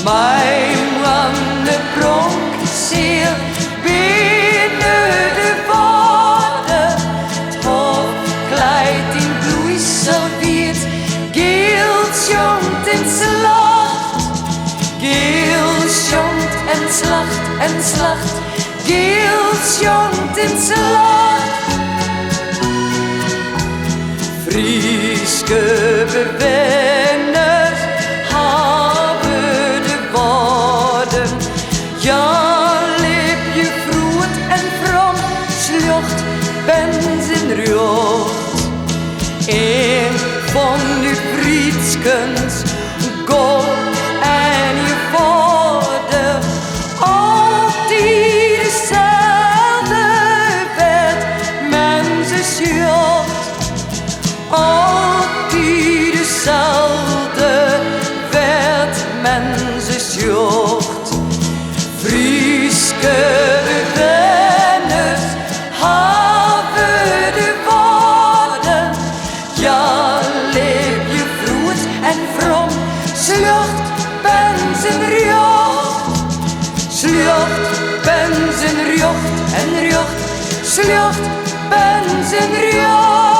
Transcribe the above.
Mijn mannen pronk zeer binnen de water. Het hofkleid in bloei serveert, geel schont en slacht. Geel schont en slacht en slacht, geel schont en slacht. Frieske bewoners hebben de woorden. Ja, leef je vroet en from, slucht, benzen, rjocht. Een van uw vriendskens, God en je vader, altijd dezelfde werd mensen sjocht. Altijd dezelfde werd mensen sjocht. Frieske bewoners hebben de woorden. Ja, leef je vroet en from, slucht, benzen, rjocht. Slucht, benzen, rjocht en rjocht. Slucht, benzen, rjocht.